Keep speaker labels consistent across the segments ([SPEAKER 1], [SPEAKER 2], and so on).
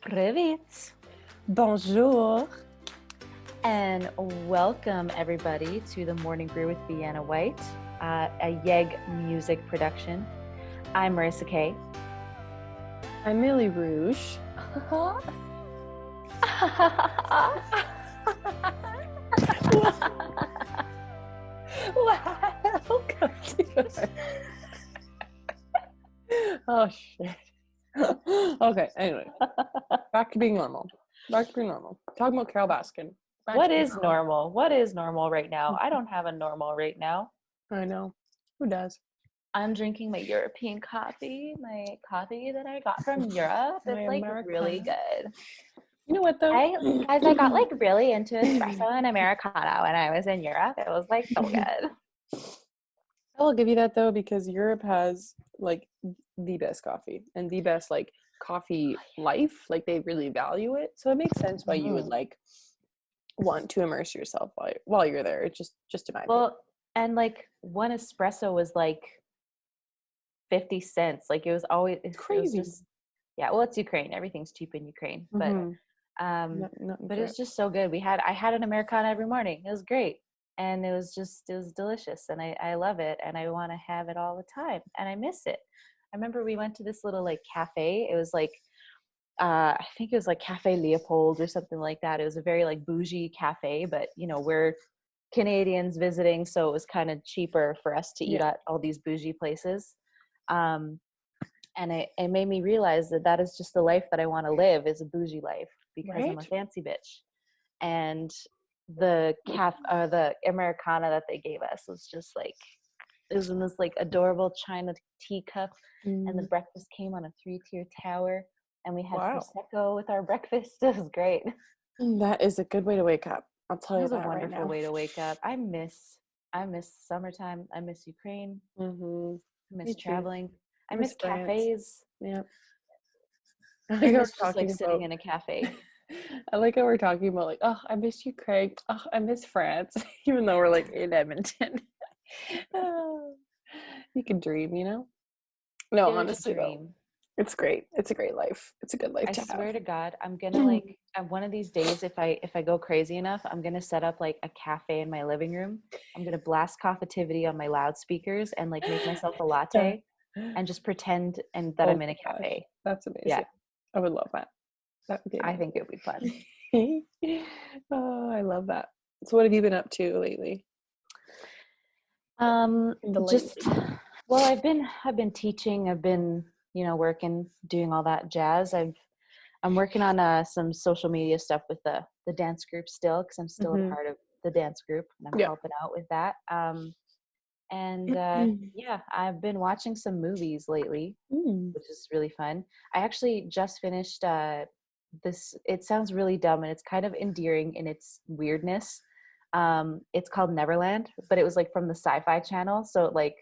[SPEAKER 1] Привет!
[SPEAKER 2] Bonjour.
[SPEAKER 1] And welcome everybody to the Morning Brew with Vienna Whyte, a Yeg music production. I'm Marissa Kay.
[SPEAKER 2] I'm Millie Rouge. Welcome to it. Oh shit. Okay, anyway. Back to being normal. Talking about Carol Baskin.
[SPEAKER 1] What is normal? What is normal right now? I don't have a normal right now.
[SPEAKER 2] I know. Who does?
[SPEAKER 1] I'm drinking my European coffee, my coffee that I got from Europe. It's like really good.
[SPEAKER 2] You know what though?
[SPEAKER 1] I got like really into espresso and Americano when I was in Europe. It was like so good.
[SPEAKER 2] I'll give you that though, because Europe has like the best coffee and the best like coffee life. Like they really value it, so it makes sense why you would like want to immerse yourself while you're there. It's just in my opinion.
[SPEAKER 1] And like one espresso was like 50 cents. Like it was always
[SPEAKER 2] Crazy.
[SPEAKER 1] It was just, yeah. Well, it's Ukraine. Everything's cheap in Ukraine, but but it was just so good. I had an Americano every morning. It was great. And it was delicious, and I love it, and I want to have it all the time, and I miss it. I remember we went to this little like cafe. It was like I think it was like Cafe Leopold or something like that. It was a very like bougie cafe, but you know, we're Canadians visiting, so it was kind of cheaper for us to eat at all these bougie places. And it made me realize that is just the life that I want to live, is a bougie life, because I'm a fancy bitch. And the Americana that they gave us was just like, it was in this like adorable china teacup, and the breakfast came on a 3-tier tower, and we had Prosecco with our breakfast. It was great.
[SPEAKER 2] That is a good way to wake up. I'll tell you that right now.
[SPEAKER 1] It was a wonderful way to wake up. I miss summertime. I miss Ukraine. I miss traveling. I miss cafes.
[SPEAKER 2] Yeah.
[SPEAKER 1] I miss just like sitting in a cafe.
[SPEAKER 2] I like how we're talking about like, oh, I miss Ukraine. Oh, I miss France. Even though we're like in Edmonton. You can dream, you know? No, honestly though. It's great. It's a great life. It's a good life to have.
[SPEAKER 1] I swear to God, I'm gonna like one of these days, if I go crazy enough, I'm gonna set up like a cafe in my living room. I'm gonna blast Coffitivity on my loudspeakers and like make myself a latte and just pretend that I'm in a cafe.
[SPEAKER 2] That's amazing. Yeah. I would love that.
[SPEAKER 1] I think it would be fun.
[SPEAKER 2] Oh, I love that. So what have you been up to lately?
[SPEAKER 1] Well, I've been teaching. I've been, working, doing all that jazz. I'm working on some social media stuff with the dance group still, because I'm still a part of the dance group, and I'm helping out with that. I've been watching some movies lately, which is really fun. I actually just finished this. It sounds really dumb, and it's kind of endearing in its weirdness. It's called Neverland, but it was like from the Sci-Fi Channel, so like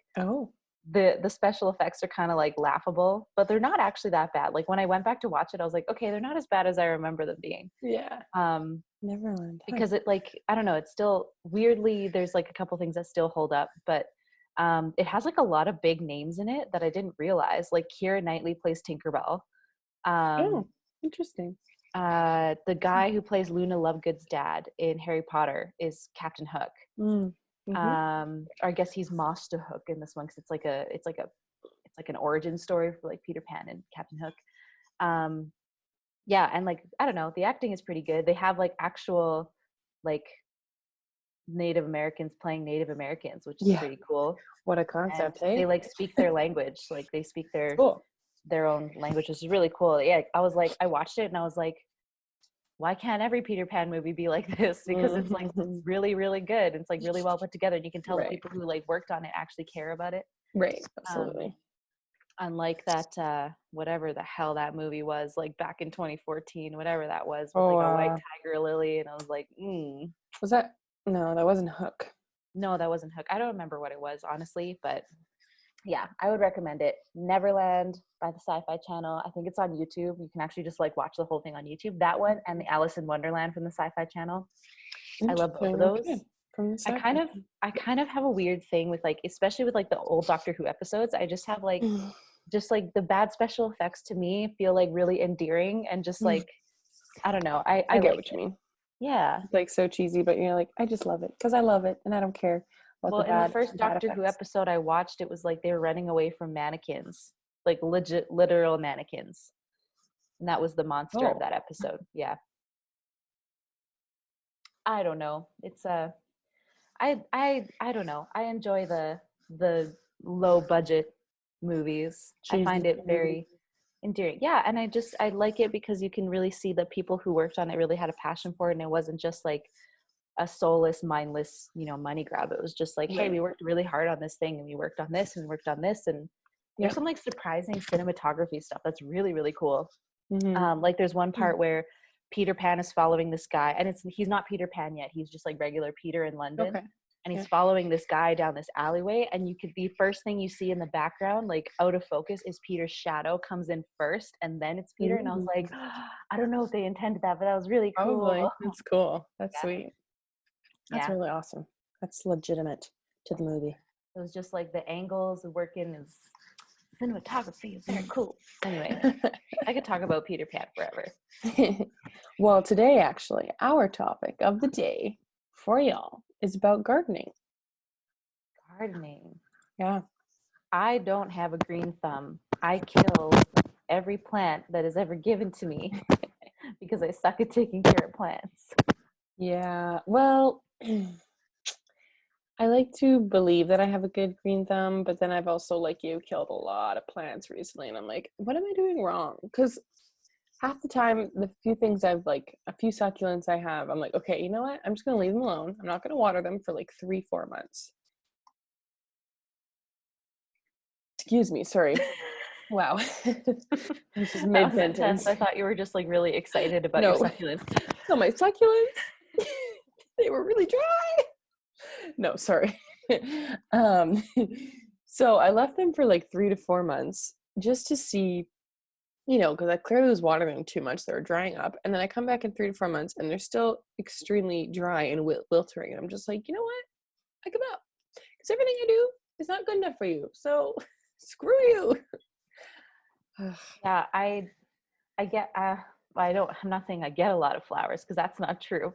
[SPEAKER 1] the special effects are kind of like laughable, but they're not actually that bad. Like when I went back to watch it, I was like, okay, they're not as bad as I remember them being.
[SPEAKER 2] Neverland,
[SPEAKER 1] because it, like, I don't know, it's still weirdly, there's like a couple things that still hold up, but it has like a lot of big names in it that I didn't realize. Like Keira Knightley plays Tinkerbell.
[SPEAKER 2] Interesting.
[SPEAKER 1] The guy who plays Luna Lovegood's dad in Harry Potter is Captain Hook. Or I guess he's Master Hook in this one, because it's like an origin story for like Peter Pan and Captain Hook. And like, I don't know, the acting is pretty good. They have like actual like Native Americans playing Native Americans, which is pretty cool.
[SPEAKER 2] What a concept.
[SPEAKER 1] They like speak their language, like they speak their own language, which is really cool. Yeah, I watched it and I was like, why can't every Peter Pan movie be like this? Because it's like really, really good. It's like really well put together, and you can tell the people who like worked on it actually care about it.
[SPEAKER 2] Right. Absolutely.
[SPEAKER 1] Unlike that, whatever the hell that movie was, like back in 2014, whatever that was, with like a white tiger lily, and I was like,
[SPEAKER 2] Was that? No, that wasn't Hook.
[SPEAKER 1] No, that wasn't Hook. I don't remember what it was, honestly, but yeah, I would recommend it. Neverland by the Sci-Fi Channel. I think it's on YouTube. You can actually just like watch the whole thing on YouTube. That one and the Alice in Wonderland from the Sci-Fi Channel. I love both of those. Okay. I kind of have a weird thing with like, especially with like the old Doctor Who episodes. I just have like just like the bad special effects to me feel like really endearing and just like, I don't know. I
[SPEAKER 2] get
[SPEAKER 1] like
[SPEAKER 2] what you mean.
[SPEAKER 1] Yeah.
[SPEAKER 2] It's like so cheesy, but you're like, I just love it because I love it and I don't care about
[SPEAKER 1] Well,
[SPEAKER 2] the
[SPEAKER 1] in the
[SPEAKER 2] bad
[SPEAKER 1] first Doctor Who
[SPEAKER 2] effects.
[SPEAKER 1] episode I watched, it was like they were running away from mannequins, like legit, literal mannequins. And that was the monster of that episode. Yeah. I don't know. It's I don't know. I enjoy the low budget movies. I find it very endearing. Yeah, and I like it because you can really see the people who worked on it really had a passion for it, and it wasn't just like a soulless, mindless, money grab. It was just like, hey, we worked really hard on this thing, and we worked on this, and worked on this, and there's some like surprising cinematography stuff that's really, really cool. Like there's one part where Peter Pan is following this guy, and he's not Peter Pan yet. He's just like regular Peter in London. Okay. And he's following this guy down this alleyway, and the first thing you see in the background, like out of focus, is Peter's shadow comes in first, and then it's Peter. And I was like, I don't know if they intended that, but that was really cool.
[SPEAKER 2] Probably. That's cool. That's sweet. That's really awesome. That's legitimate to the movie.
[SPEAKER 1] It was just like the angles of working is cinematography is very cool. Anyway, I could talk about Peter Pan forever.
[SPEAKER 2] Well, today, actually, our topic of the day for y'all is about gardening.
[SPEAKER 1] Gardening.
[SPEAKER 2] Yeah.
[SPEAKER 1] I don't have a green thumb. I kill every plant that is ever given to me because I suck at taking care of plants.
[SPEAKER 2] Yeah. Well, I like to believe that I have a good green thumb, but then I've also, like you, killed a lot of plants recently, and I'm like, what am I doing wrong? Because half the time, the few things a few succulents I have, I'm like, okay, you know what? I'm just going to leave them alone. I'm not going to water them for like 3-4 months. Excuse me, sorry. Wow. This is mid-sentence.
[SPEAKER 1] I thought you were just like really excited about your succulents.
[SPEAKER 2] No, my succulents, they were really dry. No, sorry. So I left them for like 3 to 4 months just to see, because I clearly was watering them too much. They were drying up. And then I come back in 3 to 4 months and they're still extremely dry and wiltering. And I'm just like, you know what? I give up. Because everything I do is not good enough for you. So screw you.
[SPEAKER 1] Yeah, I get, I'm not saying I get a lot of flowers because that's not true.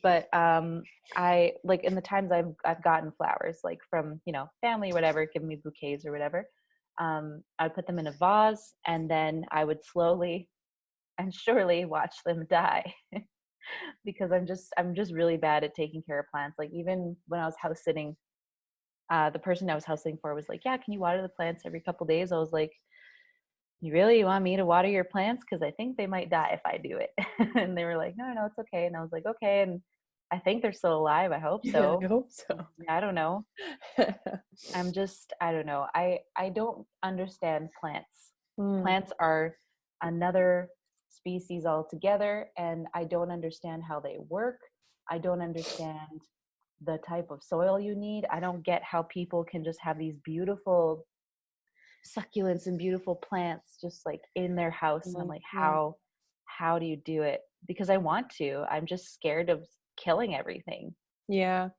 [SPEAKER 1] But I like in the times I've gotten flowers like from family or whatever, give me bouquets or whatever, I'd put them in a vase and then I would slowly and surely watch them die because I'm just really bad at taking care of plants. Like even when I was house sitting, the person I was house sitting for was like, yeah, can you water the plants every couple days? I was like, you really want me to water your plants? Because I think they might die if I do it. And they were like, no, it's okay. And I was like, okay. And I think they're still alive. I hope so.
[SPEAKER 2] I hope so.
[SPEAKER 1] I don't know. I don't know. I don't understand plants. Plants are another species altogether. And I don't understand how they work. I don't understand the type of soil you need. I don't get how people can just have these beautiful succulents and beautiful plants just like in their house. And I'm like, how do you do it? Because I want to. I'm just scared of killing everything.
[SPEAKER 2] Yeah.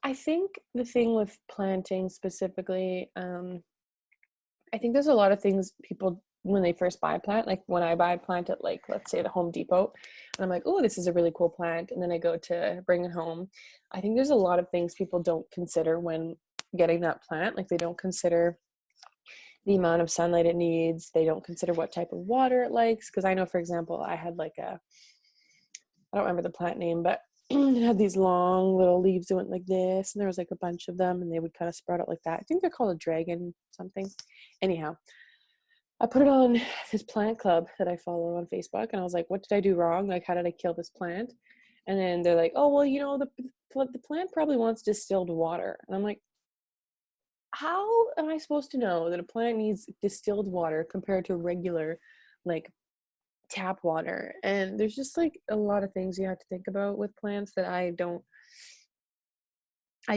[SPEAKER 2] I think the thing with planting specifically, I think there's a lot of things people, when they first buy a plant, like when I buy a plant at like, let's say the Home Depot, and I'm like, oh, this is a really cool plant. And then I go to bring it home. I think there's a lot of things people don't consider when getting that plant. Like they don't consider the amount of sunlight it needs. They don't consider what type of water it likes. Because I know, for example, I had like I don't remember the plant name, but it had these long little leaves that went like this, and there was like a bunch of them, and they would kind of sprout out like that. I think they're called a dragon something. Anyhow, I put it on this plant club that I follow on Facebook, and I was like, what did I do wrong? Like, how did I kill this plant? And then they're like, oh, well, the plant probably wants distilled water. And I'm like, how am I supposed to know that a plant needs distilled water compared to regular, like, tap water? And there's just like a lot of things you have to think about with plants that I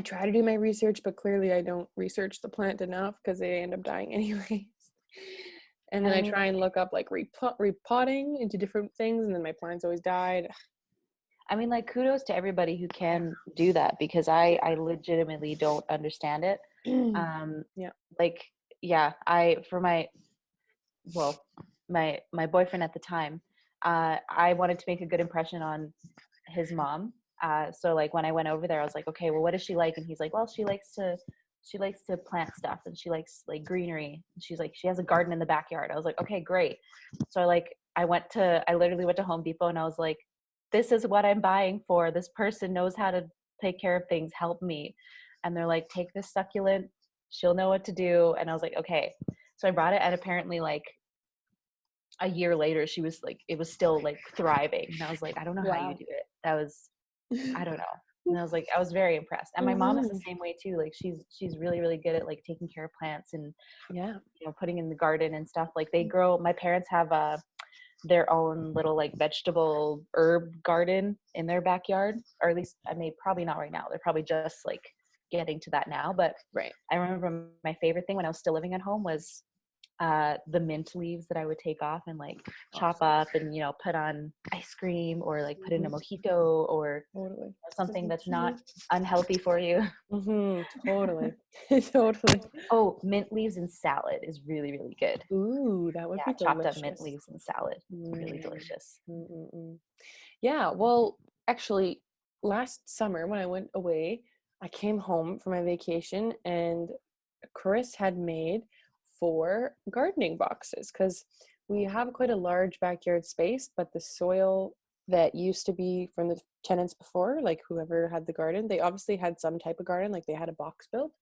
[SPEAKER 2] try to do my research, but clearly I don't research the plant enough because they end up dying anyways. And then I try and look up like repotting into different things, and then my plants always died.
[SPEAKER 1] I mean, like, kudos to everybody who can do that, because I legitimately don't understand it. For my well, my boyfriend at the time, I wanted to make a good impression on his mom. So like when I went over there, I was like, okay, well, what does she like? And he's like, well, she likes to plant stuff, and she likes like greenery. And she's like, she has a garden in the backyard. I was like, okay, great. So I literally went to Home Depot, and I was like, this is what I'm buying for. This person knows how to take care of things. Help me. And they're like, take this succulent. She'll know what to do. And I was like, okay. So I brought it, and apparently like a year later, she was like, it was still like thriving. And I was like, I don't know how you do it. I don't know. And I was very impressed. And my mom is the same way too. Like she's really, really good at like taking care of plants and, putting in the garden and stuff. Like my parents have their own little like vegetable herb garden in their backyard, or at least probably not right now. They're probably just like getting to that now. But
[SPEAKER 2] right.
[SPEAKER 1] I remember my favorite thing when I was still living at home was the mint leaves that I would take off and like chop up and put on ice cream, or like put in a mojito, or something that's not unhealthy for you.
[SPEAKER 2] Totally. Totally.
[SPEAKER 1] Oh, mint leaves in salad is really, really good.
[SPEAKER 2] Ooh, that would be delicious.
[SPEAKER 1] Chopped up mint leaves in salad. Really delicious.
[SPEAKER 2] Yeah, well, actually, last summer when I went away, I came home from my vacation, and Chris had made 4 gardening boxes, because we have quite a large backyard space, but the soil that used to be from the tenants before, like whoever had the garden, they obviously had some type of garden, like they had a box built,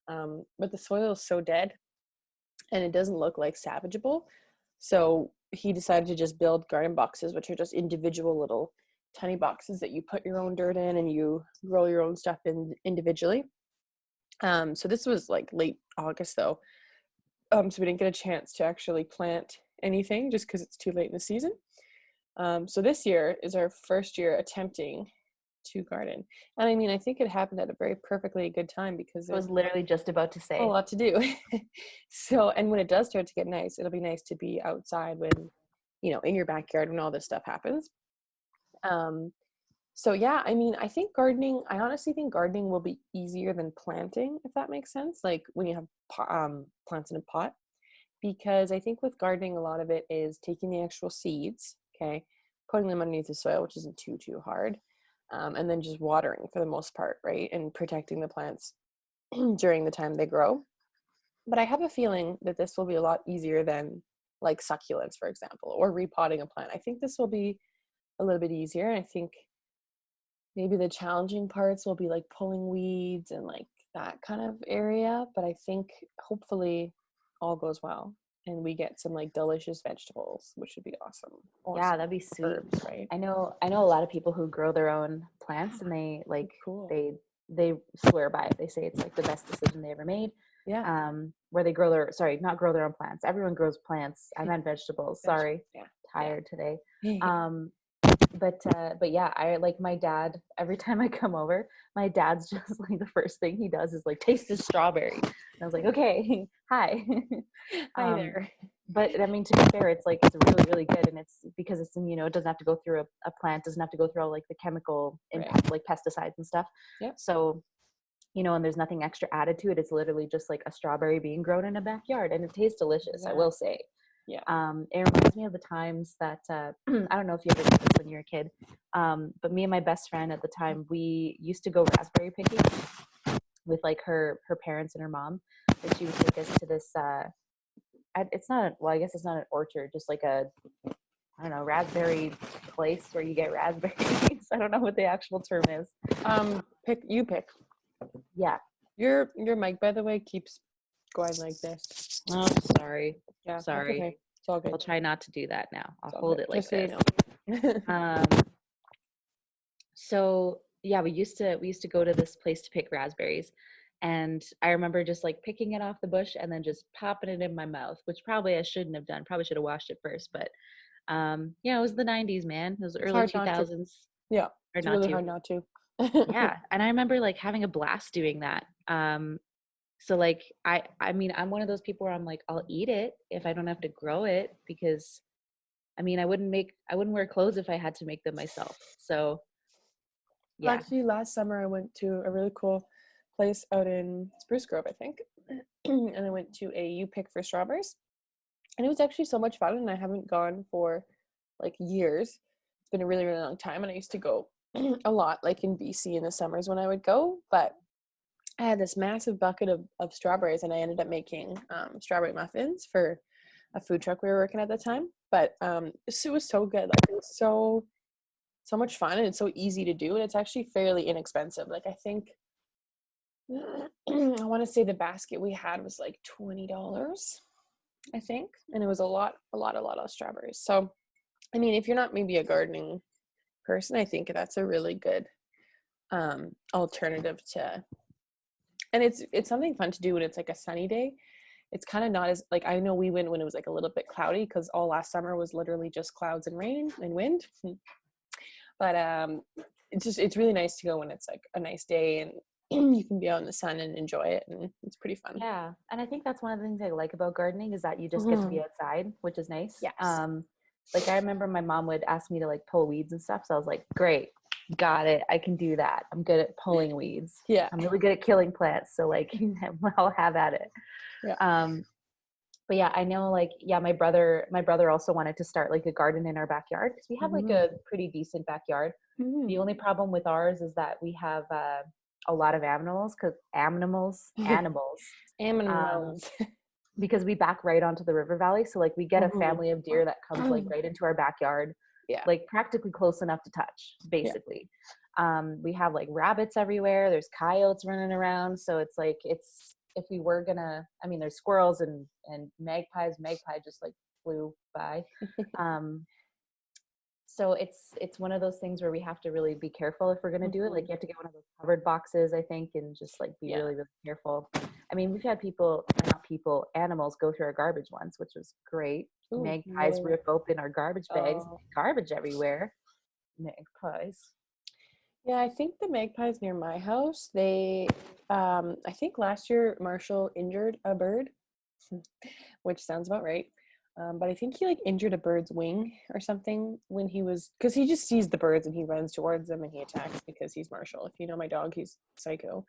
[SPEAKER 2] but the soil is so dead and it doesn't look like salvageable. So he decided to just build garden boxes, which are just individual little tiny boxes that you put your own dirt in and you grow your own stuff in individually. So this was like late August though. So we didn't get a chance to actually plant anything just because it's too late in the season. So this year is our first year attempting to garden. And I mean, I think it happened at a very perfectly good time, because
[SPEAKER 1] I was literally just about to say
[SPEAKER 2] a lot to do. So, and when it does start to get nice, it'll be nice to be outside when, in your backyard when all this stuff happens. So yeah, I mean, I honestly think gardening will be easier than planting, if that makes sense. Like when you have plants in a pot, because I think with gardening, a lot of it is taking the actual seeds, okay, putting them underneath the soil, which isn't too hard. And then just watering for the most part, right? And protecting the plants during the time they grow. But I have a feeling that this will be a lot easier than like succulents, for example, or repotting a plant. I think this will be a little bit easier. I think maybe the challenging parts will be like pulling weeds and like that kind of area. But I think hopefully all goes well and we get some like delicious vegetables, which would be awesome.
[SPEAKER 1] Yeah, that'd be sweet.
[SPEAKER 2] Herbs, right?
[SPEAKER 1] I know a lot of people who grow their own plants, and they like they swear by it. They say it's like the best decision they ever made.
[SPEAKER 2] Yeah.
[SPEAKER 1] Where they not grow their own plants. Everyone grows plants. I meant vegetables. Sorry.
[SPEAKER 2] Yeah.
[SPEAKER 1] Tired today. But yeah, I like my dad, every time I come over, my dad's just like the first thing he does is like taste this strawberry. And I was like, okay, hi.
[SPEAKER 2] Hi there.
[SPEAKER 1] But I mean, to be fair, it's really, really good. And it's because it's, it doesn't have to go through a plant, doesn't have to go through all like the chemical impact, like pesticides and stuff.
[SPEAKER 2] Yeah.
[SPEAKER 1] So, and there's nothing extra added to it. It's literally just like a strawberry being grown in a backyard, and it tastes delicious. Yeah. I will say.
[SPEAKER 2] Yeah.
[SPEAKER 1] It reminds me of the times that I don't know if you ever did this when you were a kid, but me and my best friend at the time, we used to go raspberry picking with like her parents and her mom. And she would take us to this. I guess it's not an orchard, just like a, I don't know, raspberry place where you get raspberries. I don't know what the actual term is.
[SPEAKER 2] Pick.
[SPEAKER 1] Yeah.
[SPEAKER 2] Your mic, by the way, keeps going like this.
[SPEAKER 1] Oh, sorry.
[SPEAKER 2] Yeah.
[SPEAKER 1] Sorry.
[SPEAKER 2] Okay. It's all good.
[SPEAKER 1] I'll try not to do that now. I'll hold it like this. So yeah, we used to go to this place to pick raspberries, and I remember just like picking it off the bush and then just popping it in my mouth, which probably I shouldn't have done. Probably should have washed it first, but it was the 90s, man. It was the early 2000s.
[SPEAKER 2] Yeah.
[SPEAKER 1] It's
[SPEAKER 2] really hard not to.
[SPEAKER 1] Yeah. And I remember like having a blast doing that. So like, I mean, I'm one of those people where I'm like, I'll eat it if I don't have to grow it, because I mean, I wouldn't wear clothes if I had to make them myself. So yeah.
[SPEAKER 2] Actually, last summer I went to a really cool place out in Spruce Grove, I think. And I went to a U pick for strawberries. And it was actually so much fun, and I haven't gone for like years. It's been a really, really long time, and I used to go a lot, like in BC in the summers when I would go. But I had this massive bucket of strawberries, and I ended up making strawberry muffins for a food truck we were working at the time. But it was so good. Like, it was so much fun, and it's so easy to do, and it's actually fairly inexpensive. Like, I think I want to say the basket we had was like $20, I think, and it was a lot of strawberries. So, I mean, if you're not maybe a gardening person, I think that's a really good alternative to, and it's something fun to do when it's like a sunny day. It's kind of not as, like, I know we went when it was like a little bit cloudy, because all last summer was literally just clouds and rain and wind. But it's really nice to go when it's like a nice day and you can be out in the sun and enjoy it, and it's pretty fun.
[SPEAKER 1] Yeah, and I think that's one of the things I like about gardening, is that you just get to be outside, which is nice.
[SPEAKER 2] Yes.
[SPEAKER 1] Like, I remember my mom would ask me to like pull weeds and stuff, so I was like, great, got it, I can do that. I'm good at pulling weeds.
[SPEAKER 2] Yeah.
[SPEAKER 1] I'm really good at killing plants, so like I'll have at it.
[SPEAKER 2] Yeah.
[SPEAKER 1] But yeah, I know, like, yeah, my brother also wanted to start like a garden in our backyard, because we have like a pretty decent backyard. The only problem with ours is that we have a lot of animals, because we back right onto the river valley. So like we get a family of deer that comes like right into our backyard, like practically close enough to touch, basically. We have like rabbits everywhere. There's coyotes running around. So it's like, if we were gonna, I mean, there's squirrels and magpies. Magpie just like flew by. So it's one of those things where we have to really be careful if we're going to do it. Like, you have to get one of those covered boxes, I think, and just like be really, really careful. I mean, we've had animals go through our garbage once, which was great. Ooh, magpies rip open our garbage bags, garbage everywhere. Magpies.
[SPEAKER 2] Yeah, I think the magpies near my house, they, I think last year Marshall injured a bird, which sounds about right. But I think he like injured a bird's wing or something when he was, because he just sees the birds and he runs towards them and he attacks, because he's Marshall. If you know my dog, he's psycho.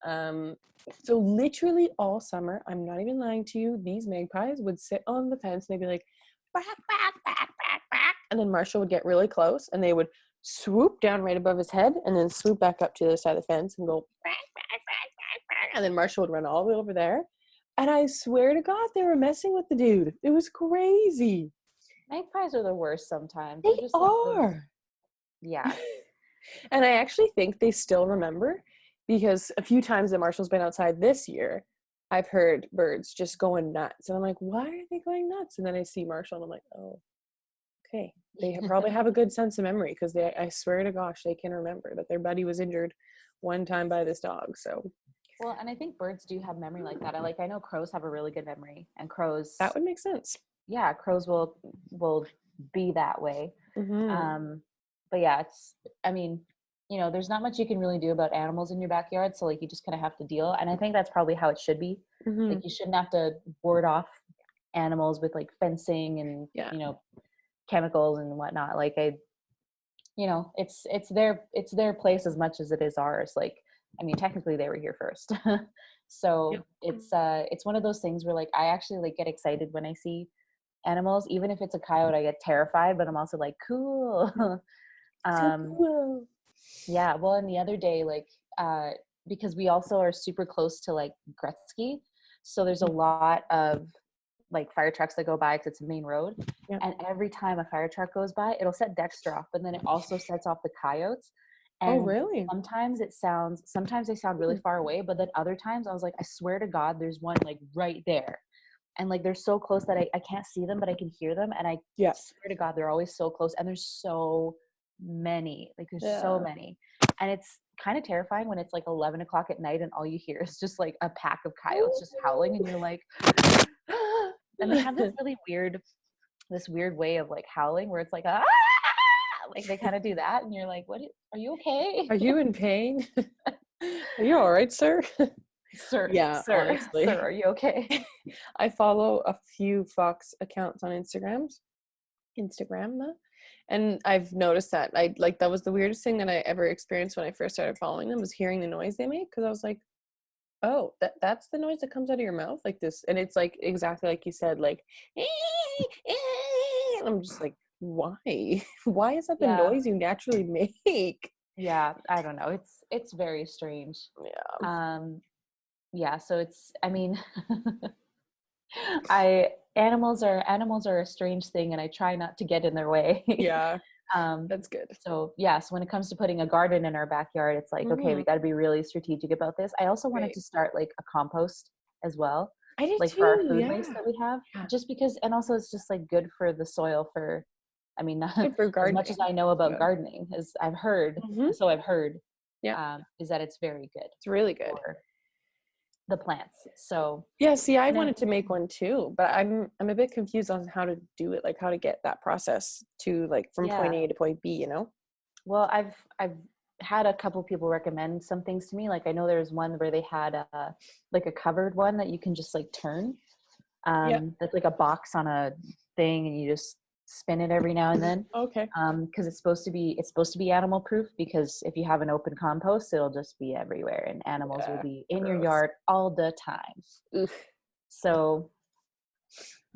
[SPEAKER 2] So literally all summer, I'm not even lying to you, these magpies would sit on the fence and they'd be like, back, back, back, back, back. And then Marshall would get really close and they would swoop down right above his head and then swoop back up to the other side of the fence and go, back, back, back, back, back. And then Marshall would run all the way over there. And I swear to God, they were messing with the dude. It was crazy.
[SPEAKER 1] Magpies are the worst sometimes.
[SPEAKER 2] They just are.
[SPEAKER 1] Yeah.
[SPEAKER 2] And I actually think they still remember, because a few times that Marshall's been outside this year, I've heard birds just going nuts. And I'm like, why are they going nuts? And then I see Marshall and I'm like, oh, okay. They probably have a good sense of memory, because I swear to gosh, they can remember that their buddy was injured one time by this dog. So.
[SPEAKER 1] Well, and I think birds do have memory like that. I know crows have a really good memory, and crows.
[SPEAKER 2] That would make sense.
[SPEAKER 1] Yeah, crows will be that way. But yeah, I mean, there's not much you can really do about animals in your backyard, so like you just kind of have to deal. And I think that's probably how it should be. Like, you shouldn't have to ward off animals with like fencing and chemicals and whatnot. Like, it's their place as much as it is ours. Like, I mean, technically they were here first. So it's one of those things where like I actually like get excited when I see animals. Even if it's a coyote, I get terrified, but I'm also like, cool.
[SPEAKER 2] So cool.
[SPEAKER 1] Yeah, well, and the other day, like, because we also are super close to like Gretzky, so there's a lot of like fire trucks that go by, because it's a main road. And every time a fire truck goes by, it'll set Dexter off, but then it also sets off the coyotes. And
[SPEAKER 2] really?
[SPEAKER 1] Sometimes they sound really far away, but then other times I was like, I swear to God, there's one like right there. And like, they're so close that I can't see them, but I can hear them. And I swear to God, they're always so close. And there's so many, like there's so many. And it's kind of terrifying when it's like 11 o'clock at night and all you hear is just like a pack of coyotes just howling. And you're like, and they have this weird way of like howling where it's like, ah! Like they kind of do that, and you're like, "What? Are you okay?
[SPEAKER 2] Are you in pain? Are you all right, sir?"
[SPEAKER 1] Sir,
[SPEAKER 2] yeah,
[SPEAKER 1] sir,
[SPEAKER 2] honestly.
[SPEAKER 1] sir, are you okay?
[SPEAKER 2] I follow a few fox accounts on Instagram, and I've noticed that that was the weirdest thing that I ever experienced when I first started following them, was hearing the noise they make, because I was like, oh, that's the noise that comes out of your mouth, like this. And it's like exactly like you said, like and I'm just like, why? Why is that the
[SPEAKER 1] Yeah.
[SPEAKER 2] noise you naturally make?
[SPEAKER 1] Yeah, I don't know. It's very strange.
[SPEAKER 2] Yeah.
[SPEAKER 1] Yeah, so it's, I mean, animals are a strange thing, and I try not to get in their way.
[SPEAKER 2] Yeah. That's good.
[SPEAKER 1] So yeah, so when it comes to putting a garden in our backyard, it's like, okay, we got to be really strategic about this. I also wanted to start like a compost as well,
[SPEAKER 2] I did
[SPEAKER 1] like
[SPEAKER 2] too.
[SPEAKER 1] for our food
[SPEAKER 2] Yeah.
[SPEAKER 1] waste that we have,
[SPEAKER 2] Yeah.
[SPEAKER 1] just because, and also it's just like good for the soil for, I mean,
[SPEAKER 2] Good for
[SPEAKER 1] as much as I know about
[SPEAKER 2] Yeah.
[SPEAKER 1] gardening, as I've heard, so I've heard,
[SPEAKER 2] Yeah.
[SPEAKER 1] is that it's very good.
[SPEAKER 2] It's really good.
[SPEAKER 1] For the plants. So
[SPEAKER 2] yeah, see, I wanted to make one too, but I'm a bit confused on how to do it, like how to get that process to like from point A to point B, you know?
[SPEAKER 1] Well, I've had a couple people recommend some things to me. Like I know there's one where they had like a covered one that you can just like turn. That's like a box on a thing, and you just spin it every now and then.
[SPEAKER 2] Okay.
[SPEAKER 1] Because it's supposed to be animal proof, because if you have an open compost, it'll just be everywhere, and animals will be in your yard all the time.
[SPEAKER 2] Oof.
[SPEAKER 1] So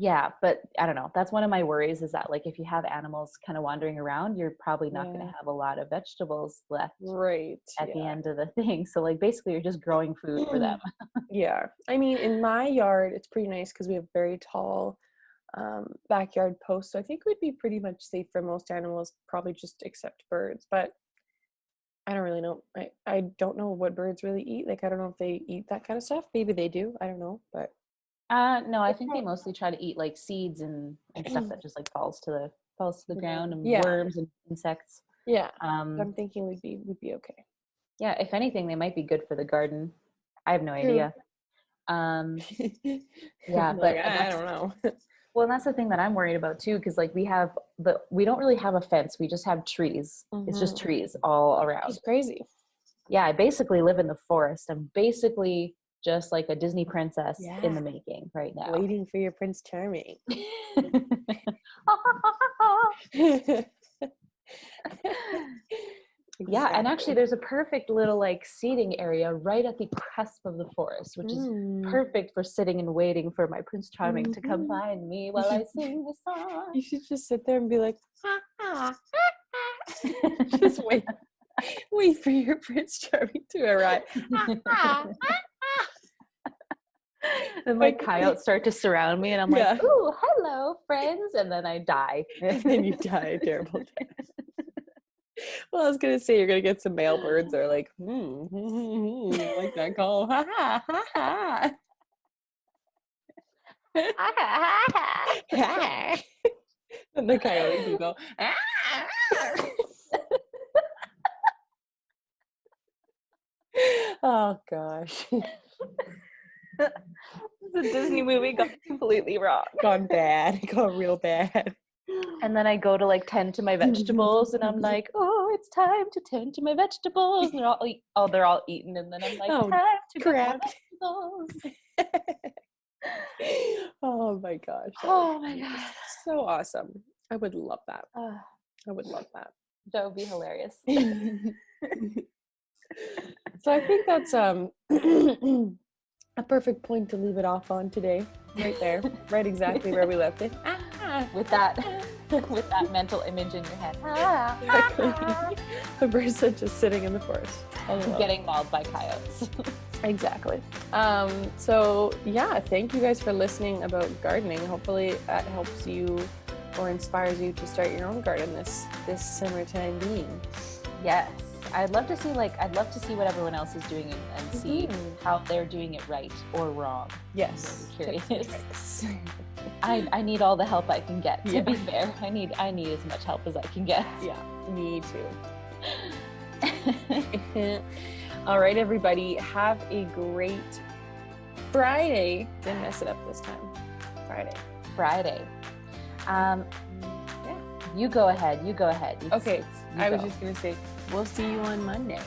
[SPEAKER 1] yeah, but I don't know. That's one of my worries, is that like if you have animals kind of wandering around, you're probably not going to have a lot of vegetables left at the end of the thing. So like basically you're just growing food for them.
[SPEAKER 2] Yeah. I mean, in my yard, it's pretty nice because we have very tall backyard posts. So I think we'd be pretty much safe for most animals, probably just except birds. But I don't really know. I don't know what birds really eat. Like, I don't know if they eat that kind of stuff. Maybe they do. I don't know. But
[SPEAKER 1] no, I think they mostly try to eat like seeds and stuff that just like falls to the ground, and worms and insects.
[SPEAKER 2] Yeah. I'm thinking we'd be okay.
[SPEAKER 1] Yeah, if anything, they might be good for the garden. I have no idea. Yeah, but
[SPEAKER 2] I don't know.
[SPEAKER 1] Well, and that's the thing that I'm worried about too, because like we don't really have a fence. We just have trees. It's just trees all around.
[SPEAKER 2] It's crazy.
[SPEAKER 1] Yeah, I basically live in the forest. I'm basically just like a Disney princess in the making right now.
[SPEAKER 2] Waiting for your Prince Charming.
[SPEAKER 1] Yeah, and actually there's a perfect little like seating area right at the cusp of the forest, which is perfect for sitting and waiting for my Prince Charming to come find me while I sing the song.
[SPEAKER 2] You should just sit there and be like, just wait for your Prince Charming to arrive.
[SPEAKER 1] And my coyotes start to surround me, and I'm like, "Ooh, hello, friends!" And then I die.
[SPEAKER 2] And then you die a terrible death. Well, I was gonna say you're gonna get some male birds that are like, like that call, ha ha ha ha. And the coyotes will go, oh gosh.
[SPEAKER 1] The Disney movie got completely wrong.
[SPEAKER 2] Gone bad. Gone real bad.
[SPEAKER 1] And then I go to like tend to my vegetables, and I'm like, oh, it's time to tend to my vegetables. And they're all eaten. And then I'm like, time to grab vegetables.
[SPEAKER 2] Oh my gosh.
[SPEAKER 1] Oh my gosh.
[SPEAKER 2] So awesome. I would love that. I would love that.
[SPEAKER 1] That would be hilarious.
[SPEAKER 2] So I think that's a perfect point to leave it off on today. Right there. Right exactly where we left it.
[SPEAKER 1] With that mental image in your head.
[SPEAKER 2] Exactly. The birds are just sitting in the forest.
[SPEAKER 1] Getting mauled by coyotes.
[SPEAKER 2] Exactly. So yeah, thank you guys for listening about gardening. Hopefully that helps you or inspires you to start your own garden this summertime being.
[SPEAKER 1] Yes. I'd love to see what everyone else is doing and see how they're doing it right or wrong.
[SPEAKER 2] Yes.
[SPEAKER 1] I'm curious. I need all the help I can get, to be fair. I need as much help as I can get.
[SPEAKER 2] Yeah, me too. All right, everybody, have a great Friday. Didn't mess it up this time. Friday.
[SPEAKER 1] You go ahead.
[SPEAKER 2] Okay, I was just going to say, we'll see you on Monday.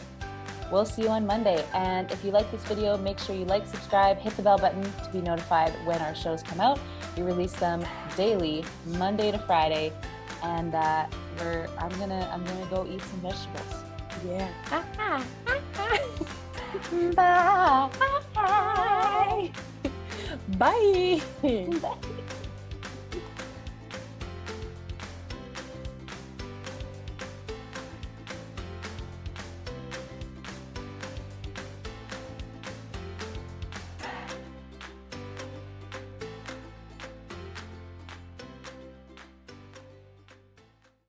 [SPEAKER 1] And if you like this video, make sure you like, subscribe, hit the bell button to be notified when our shows come out. We release them daily, Monday to Friday, and I'm gonna go eat some vegetables.
[SPEAKER 2] Yeah.
[SPEAKER 1] Bye.
[SPEAKER 2] Bye.